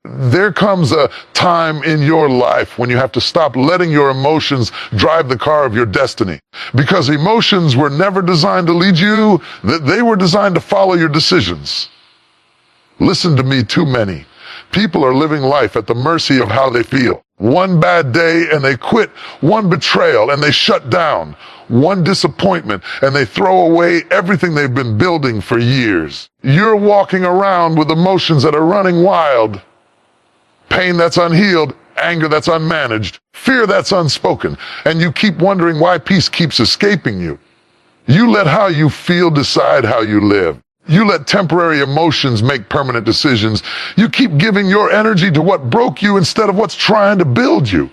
There comes a time in your life when you have to stop letting your emotions drive the car of your destiny. Because emotions were never designed to lead you, they were designed to follow your decisions. Listen to me, too many people are living life at the mercy of how they feel. One bad day and they quit. One betrayal and they shut down. One disappointment and they throw away everything they've been building for years. You're walking around with emotions that are running wild. Pain that's unhealed, anger that's unmanaged, fear that's unspoken, and you keep wondering why peace keeps escaping you. You let how you feel decide how you live. You let temporary emotions make permanent decisions. You keep giving your energy to what broke you instead of what's trying to build you.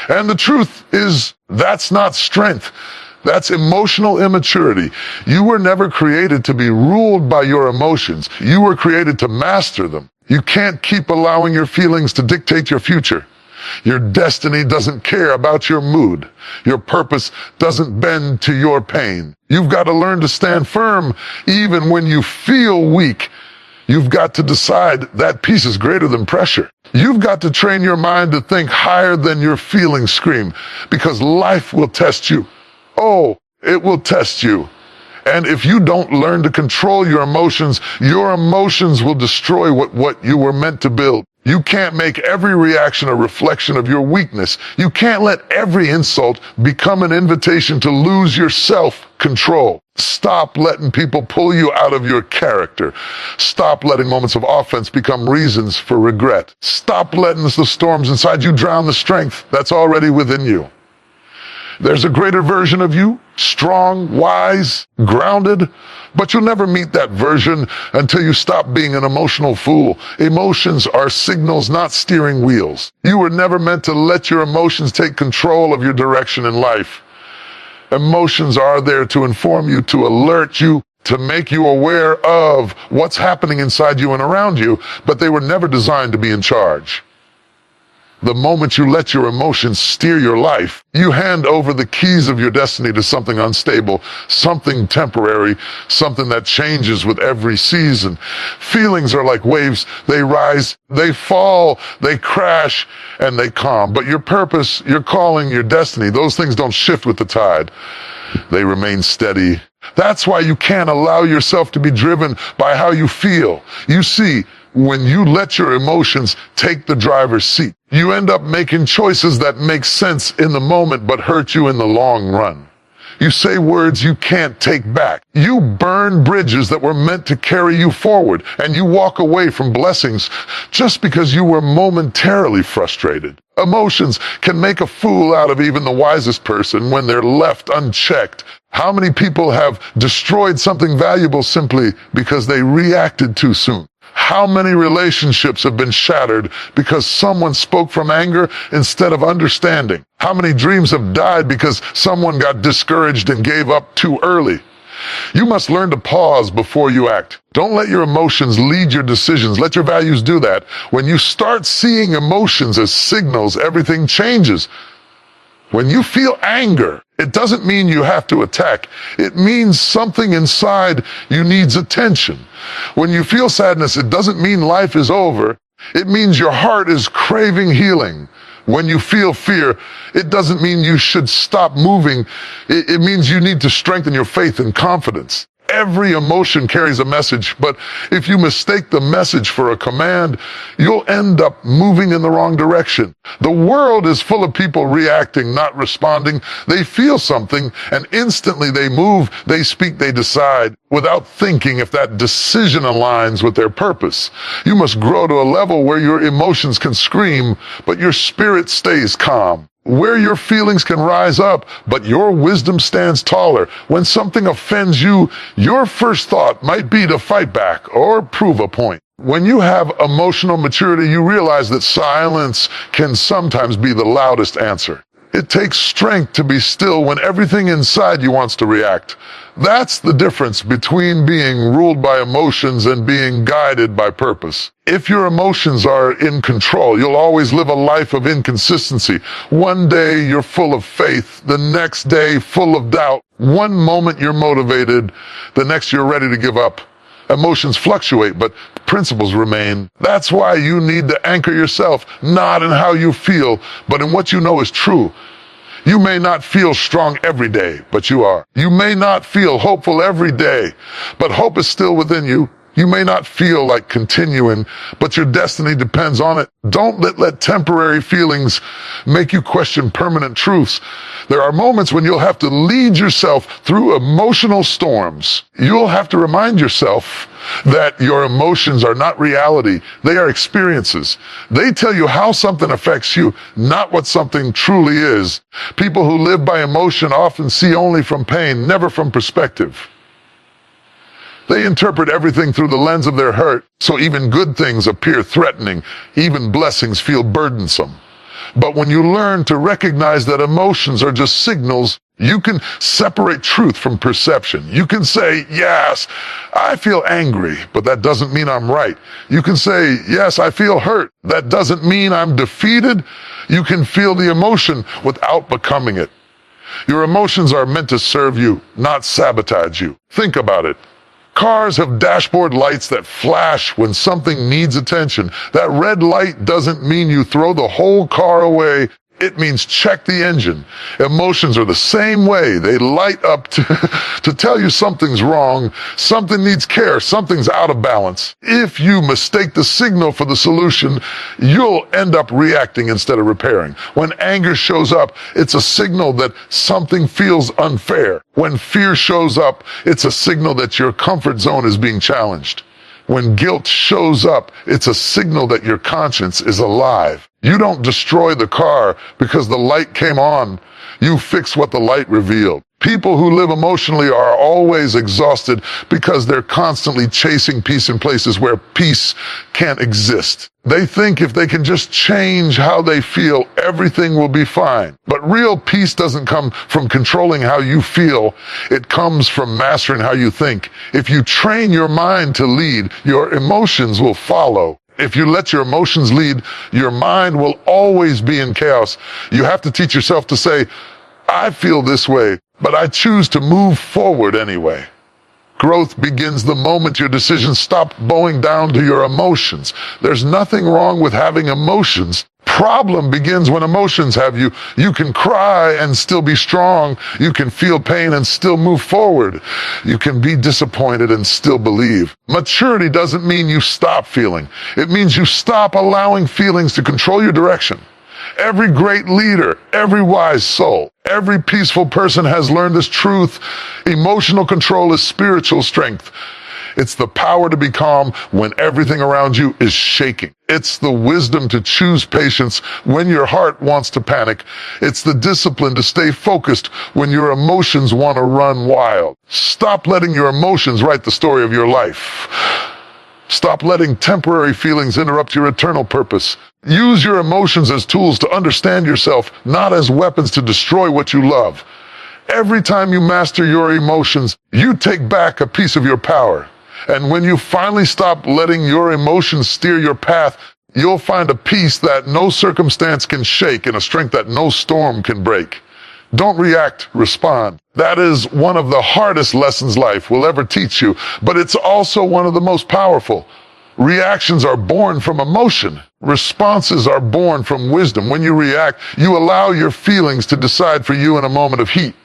And the truth is, that's not strength. That's emotional immaturity. You were never created to be ruled by your emotions. You were created to master them. You can't keep allowing your feelings to dictate your future. Your destiny doesn't care about your mood. Your purpose doesn't bend to your pain. You've got to learn to stand firm even when you feel weak. You've got to decide that peace is greater than pressure. You've got to train your mind to think higher than your feelings scream, because life will test you. Oh, it will test you. And if you don't learn to control your emotions will destroy what you were meant to build. You can't make every reaction a reflection of your weakness. You can't let every insult become an invitation to lose your self-control. Stop letting people pull you out of your character. Stop letting moments of offense become reasons for regret. Stop letting the storms inside you drown the strength that's already within you. There's a greater version of you, strong, wise, grounded, but you'll never meet that version until you stop being an emotional fool. Emotions are signals, not steering wheels. You were never meant to let your emotions take control of your direction in life. Emotions are there to inform you, to alert you, to make you aware of what's happening inside you and around you, but they were never designed to be in charge. The moment you let your emotions steer your life, you hand over the keys of your destiny to something unstable, something temporary, something that changes with every season. Feelings are like waves. They rise, they fall, they crash, and they calm. But your purpose, your calling, your destiny, those things don't shift with the tide. They remain steady. That's why you can't allow yourself to be driven by how you feel. You see, when you let your emotions take the driver's seat, you end up making choices that make sense in the moment but hurt you in the long run. You say words you can't take back. You burn bridges that were meant to carry you forward, and you walk away from blessings just because you were momentarily frustrated. Emotions can make a fool out of even the wisest person when they're left unchecked. How many people have destroyed something valuable simply because they reacted too soon? How many relationships have been shattered because someone spoke from anger instead of understanding? How many dreams have died because someone got discouraged and gave up too early? You must learn to pause before you act. Don't let your emotions lead your decisions. Let your values do that. When you start seeing emotions as signals, everything changes. When you feel anger, it doesn't mean you have to attack. It means something inside you needs attention. When you feel sadness, it doesn't mean life is over. It means your heart is craving healing. When you feel fear, it doesn't mean you should stop moving. It means you need to strengthen your faith and confidence. Every emotion carries a message, but if you mistake the message for a command, you'll end up moving in the wrong direction. The world is full of people reacting, not responding. They feel something, and instantly they move, they speak, they decide, without thinking if that decision aligns with their purpose. You must grow to a level where your emotions can scream, but your spirit stays calm. Where your feelings can rise up, but your wisdom stands taller. When something offends you, your first thought might be to fight back or prove a point. When you have emotional maturity, you realize that silence can sometimes be the loudest answer. It takes strength to be still when everything inside you wants to react. That's the difference between being ruled by emotions and being guided by purpose. If your emotions are in control, you'll always live a life of inconsistency. One day you're full of faith, the next day full of doubt. One moment you're motivated, the next you're ready to give up. Emotions fluctuate, but principles remain. That's why you need to anchor yourself, not in how you feel, but in what you know is true. You may not feel strong every day, but you are. You may not feel hopeful every day, but hope is still within you. You may not feel like continuing, but your destiny depends on it. Don't let temporary feelings make you question permanent truths. There are moments when you'll have to lead yourself through emotional storms. You'll have to remind yourself that your emotions are not reality. They are experiences. They tell you how something affects you, not what something truly is. People who live by emotion often see only from pain, never from perspective. They interpret everything through the lens of their hurt, so even good things appear threatening, even blessings feel burdensome. But when you learn to recognize that emotions are just signals, you can separate truth from perception. You can say, yes, I feel angry, but that doesn't mean I'm right. You can say, yes, I feel hurt. That doesn't mean I'm defeated. You can feel the emotion without becoming it. Your emotions are meant to serve you, not sabotage you. Think about it. Cars have dashboard lights that flash when something needs attention. That red light doesn't mean you throw the whole car away. It means check the engine. Emotions are the same way. They light up to tell you something's wrong, something needs care, something's out of balance. If you mistake the signal for the solution, you'll end up reacting instead of repairing. When anger shows up, it's a signal that something feels unfair. When fear shows up, it's a signal that your comfort zone is being challenged. When guilt shows up, it's a signal that your conscience is alive. You don't destroy the car because the light came on. You fix what the light revealed. People who live emotionally are always exhausted because they're constantly chasing peace in places where peace can't exist. They think if they can just change how they feel, everything will be fine. But real peace doesn't come from controlling how you feel. It comes from mastering how you think. If you train your mind to lead, your emotions will follow. If you let your emotions lead, your mind will always be in chaos. You have to teach yourself to say, I feel this way, but I choose to move forward anyway. Growth begins the moment your decisions stop bowing down to your emotions. There's nothing wrong with having emotions. Problem begins when emotions have you. You can cry and still be strong. You can feel pain and still move forward. You can be disappointed and still believe. Maturity doesn't mean you stop feeling. It means you stop allowing feelings to control your direction. Every great leader, every wise soul, every peaceful person has learned this truth. Emotional control is spiritual strength. It's the power to be calm when everything around you is shaking. It's the wisdom to choose patience when your heart wants to panic. It's the discipline to stay focused when your emotions want to run wild. Stop letting your emotions write the story of your life. Stop letting temporary feelings interrupt your eternal purpose. Use your emotions as tools to understand yourself, not as weapons to destroy what you love. Every time you master your emotions, you take back a piece of your power. And when you finally stop letting your emotions steer your path, you'll find a peace that no circumstance can shake and a strength that no storm can break. Don't react, respond. That is one of the hardest lessons life will ever teach you, but it's also one of the most powerful. Reactions are born from emotion. Responses are born from wisdom. When you react, you allow your feelings to decide for you in a moment of heat.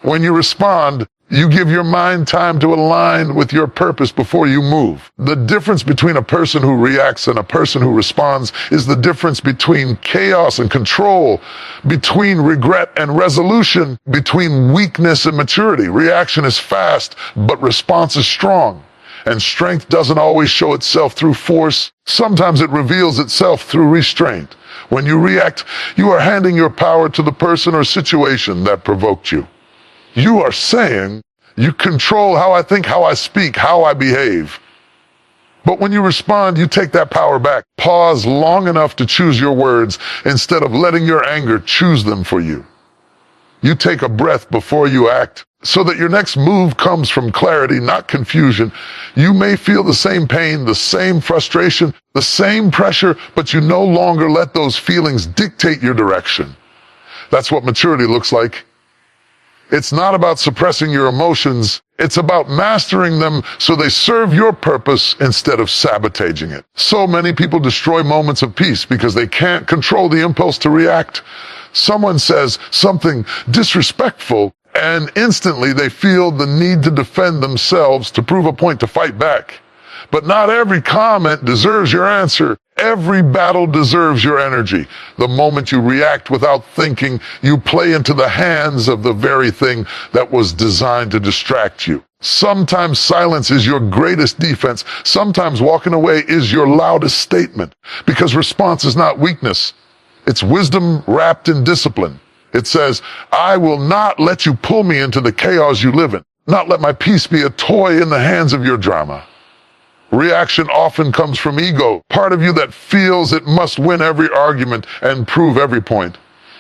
When you respond, you give your mind time to align with your purpose before you move. The difference between a person who reacts and a person who responds is the difference between chaos and control, between regret and resolution, between weakness and maturity. Reaction is fast, but response is strong. And strength doesn't always show itself through force. Sometimes it reveals itself through restraint. When you react, you are handing your power to the person or situation that provoked you. You are saying, you control how I think, how I speak, how I behave. But when you respond, you take that power back. Pause long enough to choose your words instead of letting your anger choose them for you. You take a breath before you act so that your next move comes from clarity, not confusion. You may feel the same pain, the same frustration, the same pressure, but you no longer let those feelings dictate your direction. That's what maturity looks like. It's not about suppressing your emotions. It's about mastering them so they serve your purpose instead of sabotaging it. So many people destroy moments of peace because they can't control the impulse to react. Someone says something disrespectful, and instantly they feel the need to defend themselves, to prove a point, to fight back. But not every comment deserves your answer. Every battle deserves your energy. The moment you react without thinking, you play into the hands of the very thing that was designed to distract you. Sometimes silence is your greatest defense. Sometimes walking away is your loudest statement. Because response is not weakness. It's wisdom wrapped in discipline. It says, I will not let you pull me into the chaos you live in. Not let my peace be a toy in the hands of your drama. Reaction often comes from ego, part of you that feels it must win every argument and prove every point.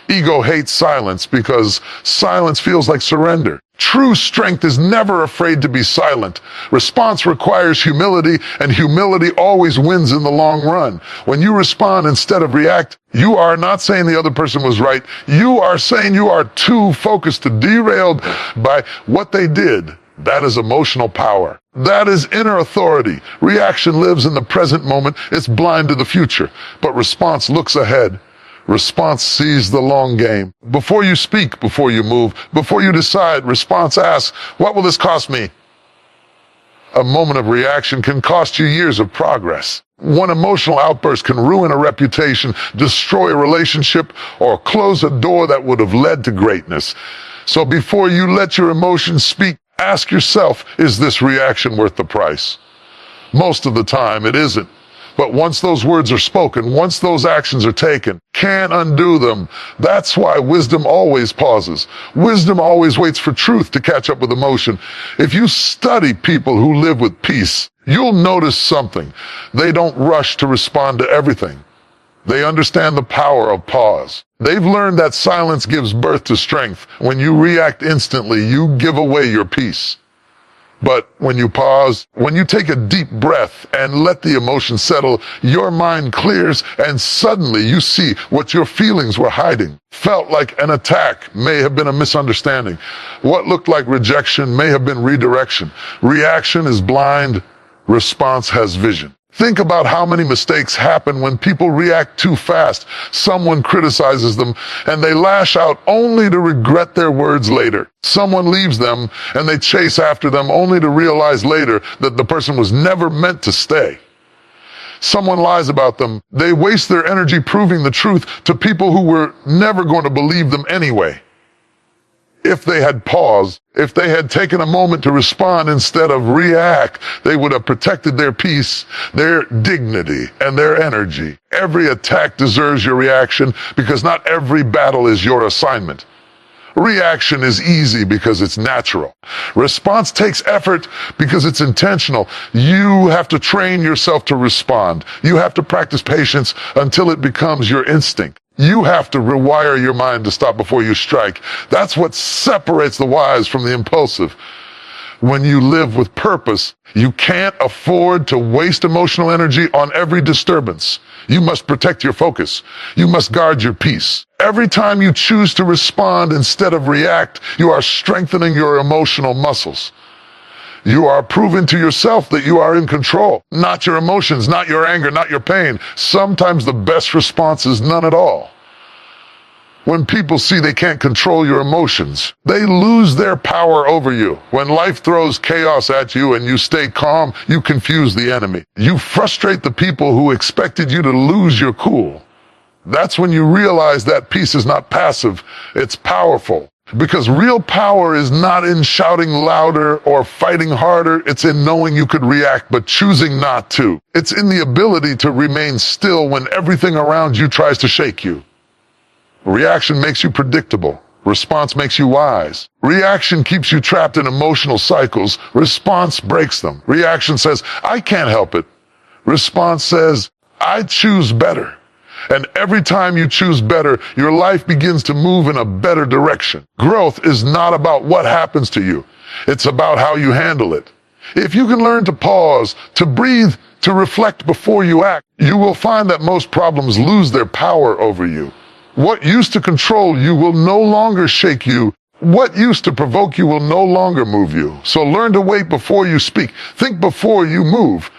Ego hates silence because silence feels like surrender. True strength is never afraid to be silent. Response requires humility, and humility always wins in the long run. When you respond instead of react, you are not saying the other person was right. You are saying you are too focused, to derailed by what they did. That is emotional power. That is inner authority. Reaction lives in the present moment. It's blind to the future. But response looks ahead. Response sees the long game. Before you speak, before you move, before you decide, response asks, what will this cost me? A moment of reaction can cost you years of progress. One emotional outburst can ruin a reputation, destroy a relationship, or close a door that would have led to greatness. So before you let your emotions speak, ask yourself, is this reaction worth the price? Most of the time, it isn't. But once those words are spoken, once those actions are taken, can't undo them. That's why wisdom always pauses. Wisdom always waits for truth to catch up with emotion. If you study people who live with peace, you'll notice something. They don't rush to respond to everything. They understand the power of pause. They've learned that silence gives birth to strength. When you react instantly, you give away your peace. But when you pause, when you take a deep breath and let the emotion settle, your mind clears, and suddenly you see what your feelings were hiding. Felt like an attack may have been a misunderstanding. What looked like rejection may have been redirection. Reaction is blind. Response has vision. Think about how many mistakes happen when people react too fast. Someone criticizes them and they lash out only to regret their words later. Someone leaves them and they chase after them only to realize later that the person was never meant to stay. Someone lies about them. They waste their energy proving the truth to people who were never going to believe them anyway. If they had paused, if they had taken a moment to respond instead of react, they would have protected their peace, their dignity, and their energy. Every attack deserves your reaction because not every battle is your assignment. Reaction is easy because it's natural. Response takes effort because it's intentional. You have to train yourself to respond. You have to practice patience until it becomes your instinct. You have to rewire your mind to stop before you strike. That's what separates the wise from the impulsive. When you live with purpose, you can't afford to waste emotional energy on every disturbance. You must protect your focus. You must guard your peace. Every time you choose to respond instead of react, you are strengthening your emotional muscles. You are proving to yourself that you are in control. Not your emotions, not your anger, not your pain. Sometimes the best response is none at all. When people see they can't control your emotions, they lose their power over you. When life throws chaos at you and you stay calm, you confuse the enemy. You frustrate the people who expected you to lose your cool. That's when you realize that peace is not passive, it's powerful. Because real power is not in shouting louder or fighting harder. It's in knowing you could react but choosing not to. It's in the ability to remain still when everything around you tries to shake you. Reaction makes you predictable. Response makes you wise. Reaction keeps you trapped in emotional cycles. Response breaks them. Reaction says, I can't help it. Response says, I choose better. And every time you choose better, your life begins to move in a better direction. Growth is not about what happens to you. It's about how you handle it. If you can learn to pause, to breathe, to reflect before you act, you will find that most problems lose their power over you. What used to control you will no longer shake you. What used to provoke you will no longer move you. So learn to wait before you speak. Think before you move.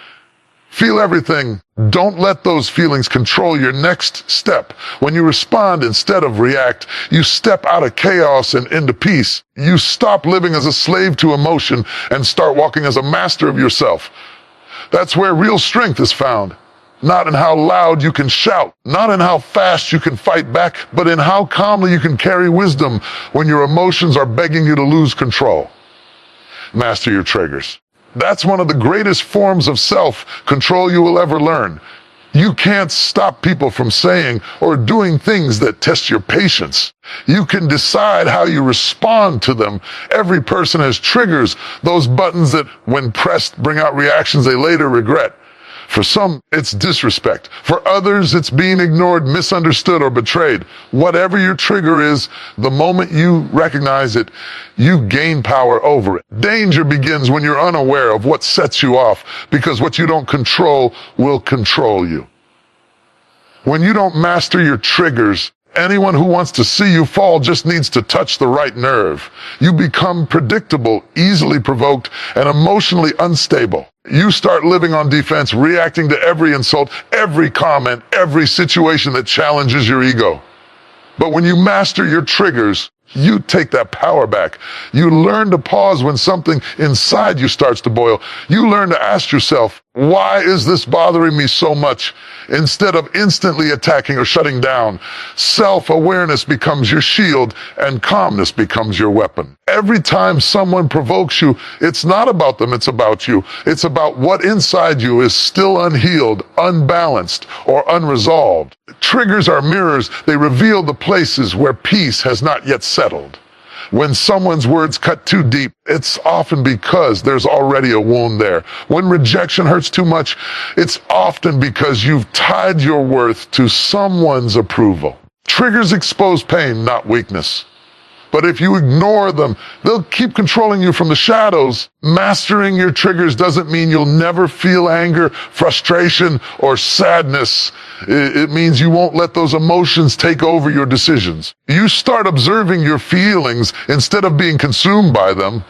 Feel everything. Don't let those feelings control your next step. When you respond instead of react, you step out of chaos and into peace. You stop living as a slave to emotion and start walking as a master of yourself. That's where real strength is found. Not in how loud you can shout, not in how fast you can fight back, but in how calmly you can carry wisdom when your emotions are begging you to lose control. Master your triggers. That's one of the greatest forms of self-control you will ever learn. You can't stop people from saying or doing things that test your patience. You can decide how you respond to them. Every person has triggers, those buttons that, when pressed, bring out reactions they later regret. For some, it's disrespect. For others, it's being ignored, misunderstood, or betrayed. Whatever your trigger is, the moment you recognize it, you gain power over it. Danger begins when you're unaware of what sets you off, because what you don't control will control you. When you don't master your triggers, anyone who wants to see you fall just needs to touch the right nerve. You become predictable, easily provoked, and emotionally unstable. You start living on defense, reacting to every insult, every comment, every situation that challenges your ego. But when you master your triggers, you take that power back. You learn to pause when something inside you starts to boil. You learn to ask yourself, why is this bothering me so much? Instead of instantly attacking or shutting down, self-awareness becomes your shield and calmness becomes your weapon. Every time someone provokes you, it's not about them, it's about you. It's about what inside you is still unhealed, unbalanced, or unresolved. Triggers are mirrors. They reveal the places where peace has not yet settled. When someone's words cut too deep, it's often because there's already a wound there. When rejection hurts too much, it's often because you've tied your worth to someone's approval. Triggers expose pain, not weakness. But if you ignore them, they'll keep controlling you from the shadows. Mastering your triggers doesn't mean you'll never feel anger, frustration, or sadness. It means you won't let those emotions take over your decisions. You start observing your feelings instead of being consumed by them.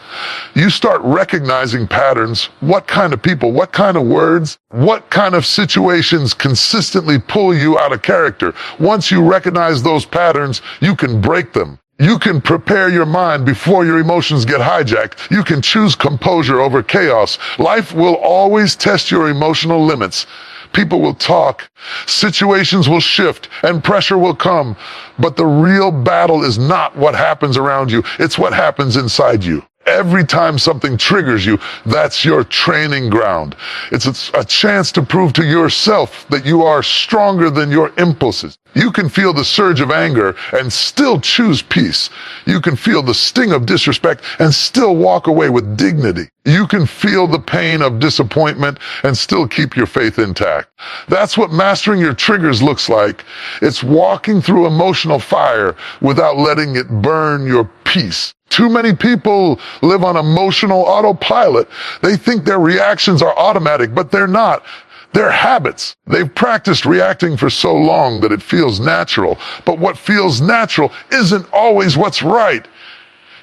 You start recognizing patterns. What kind of people, what kind of words, what kind of situations consistently pull you out of character. Once you recognize those patterns, you can break them. You can prepare your mind before your emotions get hijacked. You can choose composure over chaos. Life will always test your emotional limits. People will talk, situations will shift, and pressure will come. But the real battle is not what happens around you, it's what happens inside you. Every time something triggers you, that's your training ground. It's a chance to prove to yourself that you are stronger than your impulses. You can feel the surge of anger and still choose peace. You can feel the sting of disrespect and still walk away with dignity. You can feel the pain of disappointment and still keep your faith intact. That's what mastering your triggers looks like. It's walking through emotional fire without letting it burn your peace. Too many people live on emotional autopilot. They think their reactions are automatic, but they're not. They're habits. They've practiced reacting for so long that it feels natural. But what feels natural isn't always what's right.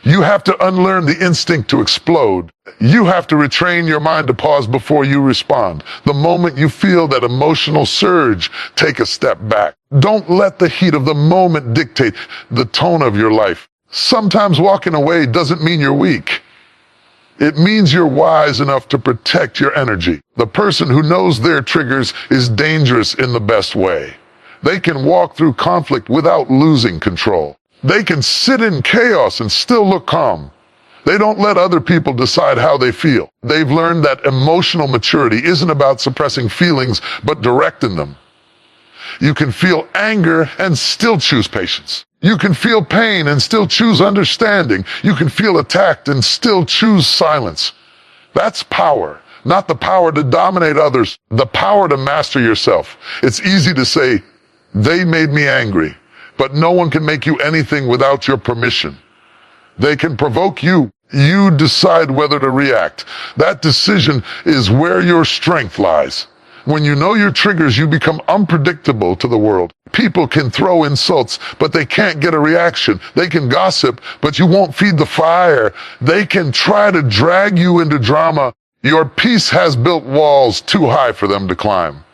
You have to unlearn the instinct to explode. You have to retrain your mind to pause before you respond. The moment you feel that emotional surge, take a step back. Don't let the heat of the moment dictate the tone of your life. Sometimes walking away doesn't mean you're weak. It means you're wise enough to protect your energy. The person who knows their triggers is dangerous in the best way. They can walk through conflict without losing control. They can sit in chaos and still look calm. They don't let other people decide how they feel. They've learned that emotional maturity isn't about suppressing feelings, but directing them. You can feel anger and still choose patience. You can feel pain and still choose understanding. You can feel attacked and still choose silence. That's power, not the power to dominate others, the power to master yourself. It's easy to say, they made me angry, but no one can make you anything without your permission. They can provoke you. You decide whether to react. That decision is where your strength lies. When you know your triggers, you become unpredictable to the world. People can throw insults, but they can't get a reaction. They can gossip, but you won't feed the fire. They can try to drag you into drama. Your peace has built walls too high for them to climb.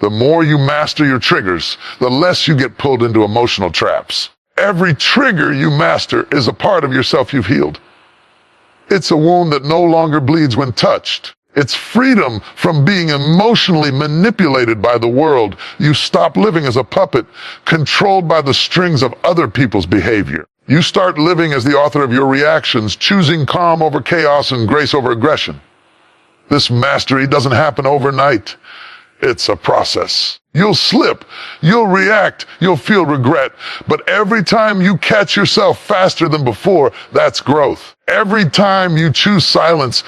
The more you master your triggers, the less you get pulled into emotional traps. Every trigger you master is a part of yourself you've healed. It's a wound that no longer bleeds when touched. It's freedom from being emotionally manipulated by the world. You stop living as a puppet, controlled by the strings of other people's behavior. You start living as the author of your reactions, choosing calm over chaos and grace over aggression. This mastery doesn't happen overnight. It's a process. You'll slip, you'll react, you'll feel regret, but every time you catch yourself faster than before, that's growth. Every time you choose silence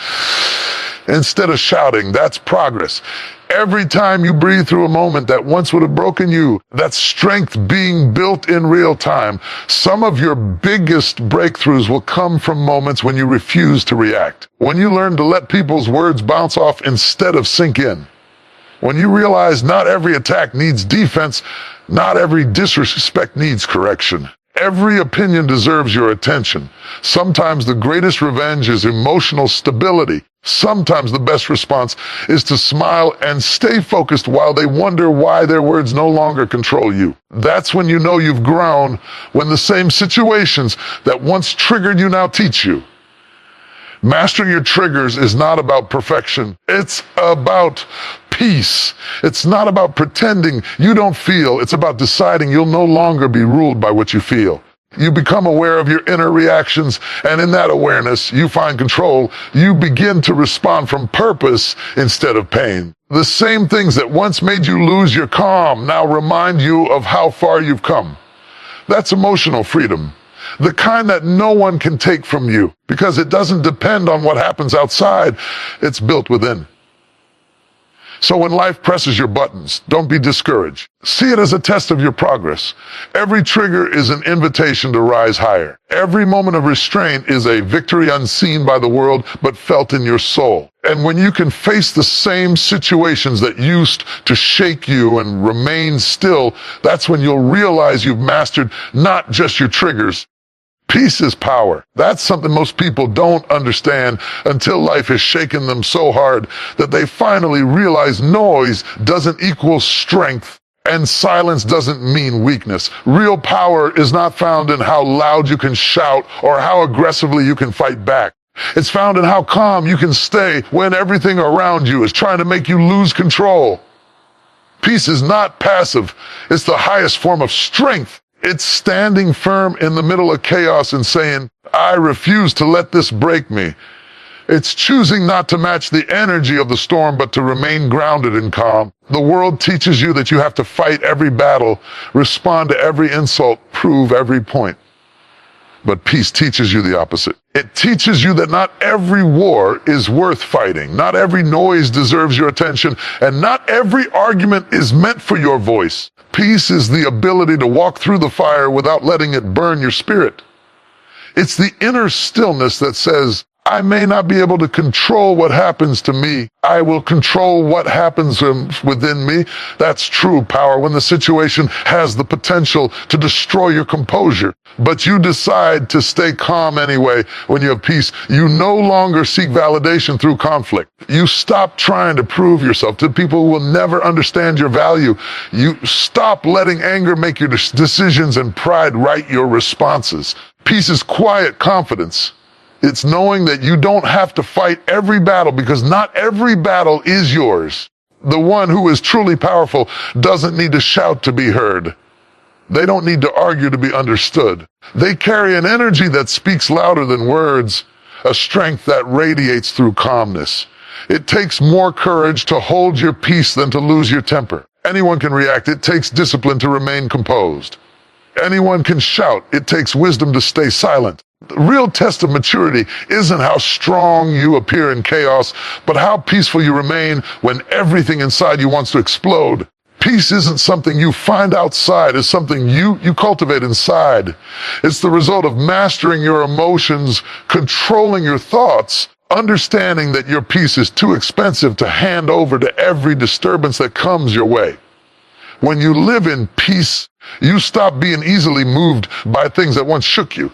instead of shouting, that's progress. Every time you breathe through a moment that once would have broken you, that's strength being built in real time. Some of your biggest breakthroughs will come from moments when you refuse to react. When you learn to let people's words bounce off instead of sink in. When you realize not every attack needs defense, not every disrespect needs correction. Every opinion deserves your attention. Sometimes the greatest revenge is emotional stability. Sometimes the best response is to smile and stay focused while they wonder why their words no longer control you. That's when you know you've grown, when the same situations that once triggered you now teach you. Mastering your triggers is not about perfection. It's about peace. It's not about pretending you don't feel. It's about deciding you'll no longer be ruled by what you feel. You become aware of your inner reactions, and in that awareness, you find control. You begin to respond from purpose instead of pain. The same things that once made you lose your calm now remind you of how far you've come. That's emotional freedom. The kind that no one can take from you, because it doesn't depend on what happens outside, it's built within. So when life presses your buttons, don't be discouraged. See it as a test of your progress. Every trigger is an invitation to rise higher. Every moment of restraint is a victory unseen by the world, but felt in your soul. And when you can face the same situations that used to shake you and remain still, that's when you'll realize you've mastered not just your triggers. Peace is power. That's something most people don't understand until life has shaken them so hard that they finally realize noise doesn't equal strength and silence doesn't mean weakness. Real power is not found in how loud you can shout or how aggressively you can fight back. It's found in how calm you can stay when everything around you is trying to make you lose control. Peace is not passive. It's the highest form of strength. It's standing firm in the middle of chaos and saying, I refuse to let this break me. It's choosing not to match the energy of the storm, but to remain grounded and calm. The world teaches you that you have to fight every battle, respond to every insult, prove every point. But peace teaches you the opposite. It teaches you that not every war is worth fighting. Not every noise deserves your attention, and not every argument is meant for your voice. Peace is the ability to walk through the fire without letting it burn your spirit. It's the inner stillness that says, I may not be able to control what happens to me. I will control what happens within me. That's true power when the situation has the potential to destroy your composure. But you decide to stay calm anyway. When you have peace, you no longer seek validation through conflict. You stop trying to prove yourself to people who will never understand your value. You stop letting anger make your decisions and pride write your responses. Peace is quiet confidence. It's knowing that you don't have to fight every battle because not every battle is yours. The one who is truly powerful doesn't need to shout to be heard. They don't need to argue to be understood. They carry an energy that speaks louder than words, a strength that radiates through calmness. It takes more courage to hold your peace than to lose your temper. Anyone can react. It takes discipline to remain composed. Anyone can shout. It takes wisdom to stay silent. The real test of maturity isn't how strong you appear in chaos, but how peaceful you remain when everything inside you wants to explode. Peace isn't something you find outside, it's something you cultivate inside. It's the result of mastering your emotions, controlling your thoughts, understanding that your peace is too expensive to hand over to every disturbance that comes your way. When you live in peace, you stop being easily moved by things that once shook you.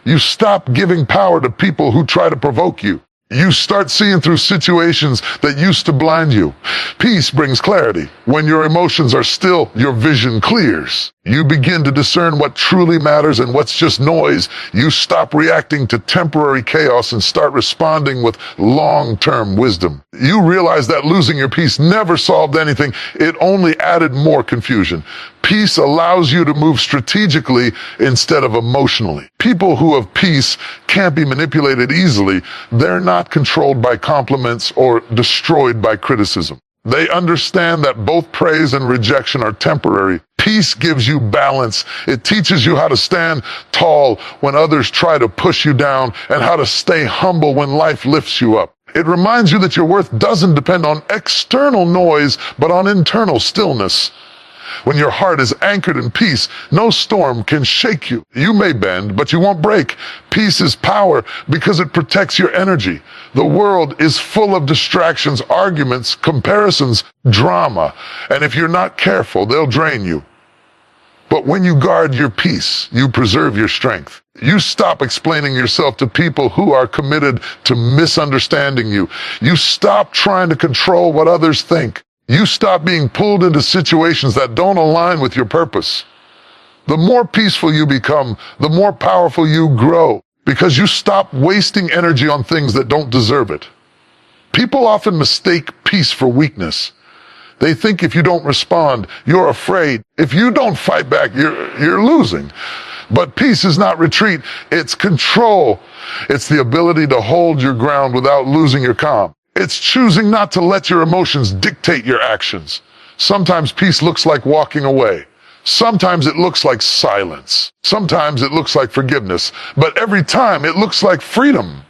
You stop giving power to people who try to provoke you. You start seeing through situations that used to blind you. Peace brings clarity. When your emotions are still, your vision clears. You begin to discern what truly matters and what's just noise. You stop reacting to temporary chaos and start responding with long-term wisdom. You realize that losing your peace never solved anything. It only added more confusion. Peace allows you to move strategically instead of emotionally. People who have peace can't be manipulated easily. They're not controlled by compliments or destroyed by criticism. They understand that both praise and rejection are temporary. Peace gives you balance. It teaches you how to stand tall when others try to push you down and how to stay humble when life lifts you up. It reminds you that your worth doesn't depend on external noise, but on internal stillness. When your heart is anchored in peace, no storm can shake you. You may bend, but you won't break. Peace is power because it protects your energy. The world is full of distractions, arguments, comparisons, drama. And if you're not careful, they'll drain you. But when you guard your peace, you preserve your strength. You stop explaining yourself to people who are committed to misunderstanding you. You stop trying to control what others think. You stop being pulled into situations that don't align with your purpose. The more peaceful you become, the more powerful you grow, because you stop wasting energy on things that don't deserve it. People often mistake peace for weakness. They think if you don't respond, you're afraid. If you don't fight back, you're losing. But peace is not retreat, it's control. It's the ability to hold your ground without losing your calm. It's choosing not to let your emotions dictate your actions. Sometimes peace looks like walking away. Sometimes it looks like silence. Sometimes it looks like forgiveness. But every time it looks like freedom.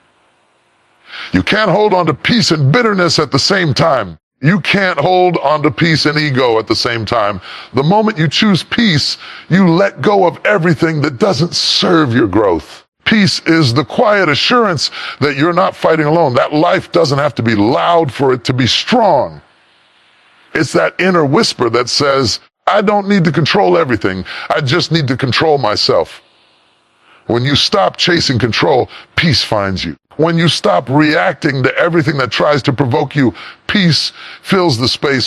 You can't hold on to peace and bitterness at the same time. You can't hold on to peace and ego at the same time. The moment you choose peace, you let go of everything that doesn't serve your growth. Peace is the quiet assurance that you're not fighting alone, that life doesn't have to be loud for it to be strong. It's that inner whisper that says, I don't need to control everything, I just need to control myself. When you stop chasing control, peace finds you. When you stop reacting to everything that tries to provoke you, peace fills the space